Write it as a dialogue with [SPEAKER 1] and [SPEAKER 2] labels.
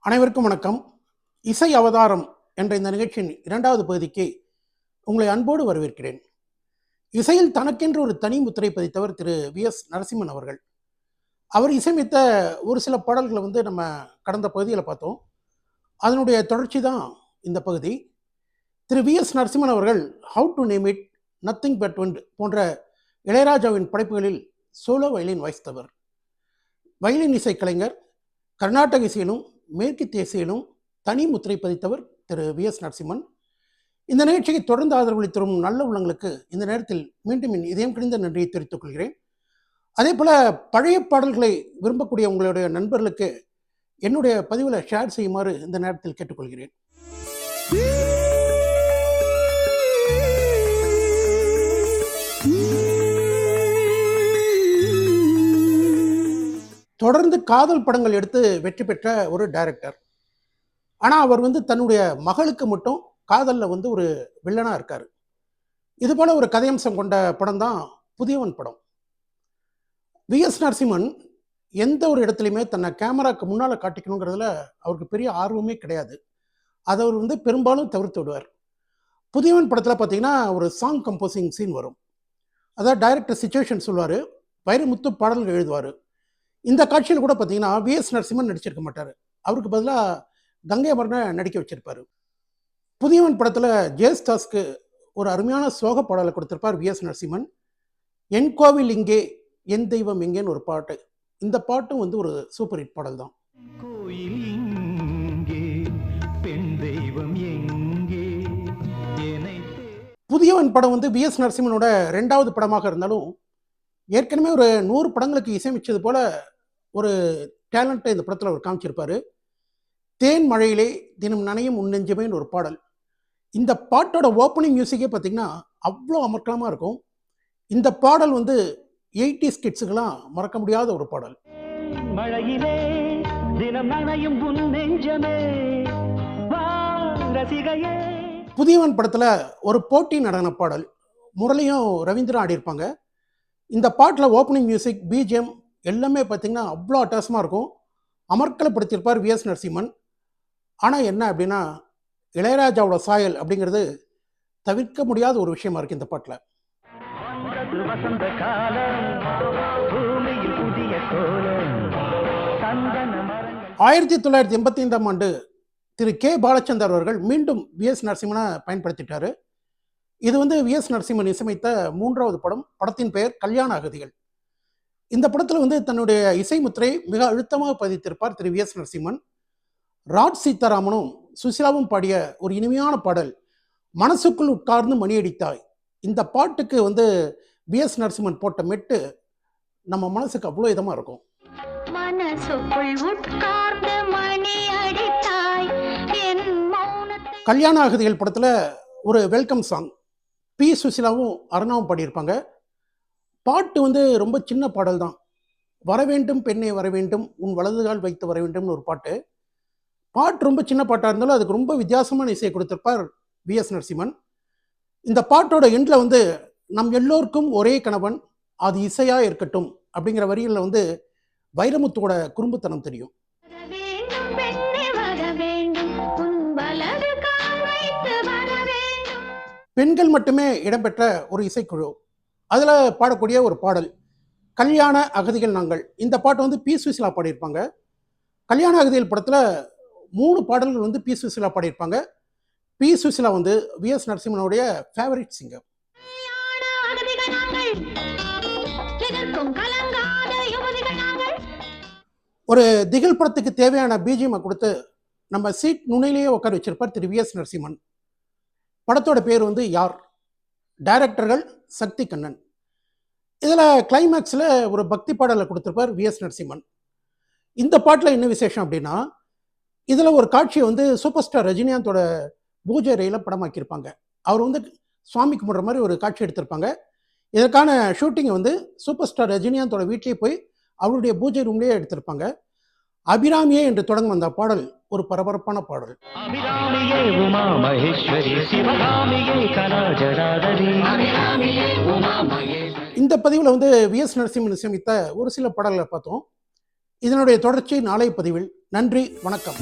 [SPEAKER 1] அனைவருக்கும் வணக்கம். இசை அவதாரம் என்ற இந்த நிகழ்ச்சியின் இரண்டாவது பகுதிக்கு உங்களை அன்போடு வரவேற்கிறேன். இசையில் தனக்கென்று ஒரு தனி முத்திரை பதித்தவர் திரு வி.எஸ். நரசிம்மன் அவர்கள். அவர் இசையமைத்த ஒரு சில பாடல்களை நம்ம கடந்த பகுதியில் பார்த்தோம். அதனுடைய தொடர்ச்சி தான் இந்த பகுதி. திரு வி.எஸ். நரசிம்மன் அவர்கள் how to name it, nothing but wind போன்ற இளையராஜாவின் படைப்புகளில் சோலோ வயலின் வாசித்தவர். வயலின் இசைக்கலைஞர். கர்நாடக இசையிலும் மேற்கத்திய இசையிலும் தனி முத்திரை பதித்தவர் திரு வி.எஸ். நரசிம்மன். இந்த நிகழ்ச்சியை தொடர்ந்து ஆதரவளித்து வரும் நல்ல உள்ளங்களுக்கு இந்த நேரத்தில் மீண்டும் என் இதயம் கிழிந்த நன்றியை தெரிவித்துக் கொள்கிறேன். அதே போல பழைய பாடல்களை விரும்பக்கூடிய உங்களுடைய நண்பர்களுக்கு என்னுடைய பதிவில் ஷேர் செய்யுமாறு இந்த நேரத்தில் கேட்டுக்கொள்கிறேன். தொடர்ந்து காதல் படங்கள் எடுத்து வெற்றி பெற்ற ஒரு டைரக்டர். ஆனால் அவர் தன்னுடைய மகளுக்கு மட்டும் காதலில் ஒரு வில்லனாக இருக்கார். இது போல ஒரு கதையம்சம் கொண்ட படம் தான் புதியவன் படம். வி.எஸ். நரசிம்மன் எந்த ஒரு இடத்துலையுமே தன்னை கேமராக்கு முன்னால் காட்டிக்கணுங்கிறதுல அவருக்கு பெரிய ஆர்வமே கிடையாது. அதை அவர் பெரும்பாலும் தவிர்த்து விடுவார். புதியவன் படத்தில் பார்த்தீங்கன்னா ஒரு சாங் கம்போசிங் சீன் வரும். அதாவது டைரக்டர் சிச்சுவேஷன் சொல்லுவார், வைரமுத்து பாடல்கள் எழுதுவார். இந்த காட்சியில் கூட பார்த்தீங்கன்னா வி.எஸ். நரசிம்மன் நடிச்சிருக்க மாட்டார். அவருக்கு பதிலாக கங்கை அமரனை நடிக்க வச்சிருப்பார். புதியவன் படத்தில் ஜெயஸ்தாஸ்க்கு ஒரு அருமையான சோக பாடலை கொடுத்திருப்பார் வி.எஸ். நரசிம்மன். என் கோவில் இங்கே என் தெய்வம் எங்கேன்னு ஒரு பாட்டு. இந்த பாட்டும் ஒரு சூப்பர் ஹிட் பாடல் தான். புதியவன் படம் வி.எஸ். நரசிம்மனோட 2வது படமாக இருந்தாலும் ஏற்கனவே ஒரு 100 படங்களுக்கு இசையமைச்சது போல ஒரு டேலண்ட்டை இந்த படத்தில் அவர் காமிச்சிருப்பார். தேன் மழையிலே தினம் நனையும் உன்னெஞ்சமேன்னு ஒரு பாடல். இந்த பாட்டோட ஓப்பனிங் மியூசிக்கே பார்த்தீங்கன்னா அவ்வளோ அமர்க்கலமாக இருக்கும். இந்த பாடல் 80s கிட்ஸுக்கெல்லாம் மறக்க முடியாத ஒரு பாடல். மழையிலே தினம் நனையும் உன்னெஞ்சமே வா ரசிகையே. புதியவன் படத்தில் ஒரு போட்டி நடன பாடல் முரளியும் ரவீந்திரன் ஆடியிருப்பாங்க. இந்த பாட்டில் ஓப்பனிங் மியூசிக், பிஜிஎம் எல்லாமே பார்த்தீங்கன்னா அவ்வளோ அட்டகாசமாக இருக்கும். அமர்க்கலப்படுத்தியிருப்பார் வி.எஸ். நரசிம்மன். ஆனால் என்ன அப்படின்னா இளையராஜாவோட சாயல் அப்படிங்கிறது தவிர்க்க முடியாத ஒரு விஷயமா இருக்குது இந்த பாட்டில். 1985ஆம் ஆண்டு திரு கே. பாலச்சந்தர் அவர்கள் மீண்டும் வி.எஸ். நரசிம்மனை பயன்படுத்திட்டார். இது வி.எஸ். நரசிம்மன் இசையமைத்த 3வது படம். படத்தின் பெயர் கல்யாண அகதிகள். இந்த படத்தில் தன்னுடைய இசை முத்திரை மிக அழுத்தமாக பதித்திருப்பார் திரு வி.எஸ். நரசிம்மன். ராஜ் சீதாராமனும் சுசிலாவும் பாடிய ஒரு இனிமையான பாடல் மனசுக்குள் உட்கார்ந்து மணியடித்தாய். இந்த பாட்டுக்கு வி.எஸ். நரசிம்மன் போட்ட மெட்டு நம்ம மனசுக்கு அவ்வளோ இதமாக இருக்கும். கல்யாண அகதிகள் படத்தில் ஒரு வெல்கம் சாங் பி. சுசிலாவும் அருணாவும் பாடியிருப்பாங்க. பாட்டு ரொம்ப சின்ன பாடல் தான். வரவேண்டும் பெண்ணே வரவேண்டும் உன் வலதுகால் வைத்து வரவேண்டும்னு ஒரு பாட்டு. பாட்டு ரொம்ப சின்ன பாட்டாக இருந்தாலும் அதுக்கு ரொம்ப வித்தியாசமான இசையை கொடுத்திருப்பார் வி.எஸ். நரசிம்மன். இந்த பாட்டோட எண்டில் நம் எல்லோருக்கும் ஒரே கணவன், அது இசையாக இருக்கட்டும் அப்படிங்கிற வரியில் வைரமுத்துவோட குறும்புத்தனம் தெரியும். பெண்கள் மட்டுமே இடம்பெற்ற ஒரு இசைக்குழு, அதில் பாடக்கூடிய ஒரு பாடல் கல்யாண அகதிகள் நாங்கள். இந்த பாட்டு பி. சுசிலா பாடியிருப்பாங்க. கல்யாண அகதிகள் படத்தில் 3 பாடல்கள் பி. சுசிலா பாடியிருப்பாங்க. பி. சுசிலா வி.எஸ். நரசிம்மனுடைய ஃபேவரட் சிங்கர். ஒரு திகில் படத்துக்கு தேவையான பிஜிஎம் கொடுத்து நம்ம சீட் நுனியிலேயே உட்கார வச்சிருப்பார் திரு வி.எஸ். நரசிம்மன். படத்தோட பேர் யார். டைரக்டர்கள் சக்தி கண்ணன். இதில் கிளைமேக்ஸில் ஒரு பக்தி பாடலை கொடுத்துருப்பார் வி.எஸ். நரசிம்மன். இந்த பாட்டில் என்ன விசேஷம் அப்படின்னா இதில் ஒரு காட்சியை சூப்பர் ஸ்டார் ரஜினிகாந்தோட பூஜை அறையில் படமாக்கியிருப்பாங்க. அவர் சுவாமி கும்பிட்ற மாதிரி ஒரு காட்சி எடுத்திருப்பாங்க. இதற்கான ஷூட்டிங்கை சூப்பர் ஸ்டார் ரஜினிகாந்தோட வீட்டிலேயே போய் அவருடைய பூஜை ரூம்லேயே எடுத்திருப்பாங்க. அபிராமியே என்று தொடங்கும் அந்த பாடல் ஒரு பரபரப்பான பாடல். இந்த பதிவில் வி.எஸ். நரசிம்மன் இசையமைத்த ஒரு சில பாடல்களை பார்த்தோம். இதனுடைய தொடர்ச்சி நாளைய பதிவில் நன்றி, வணக்கம்.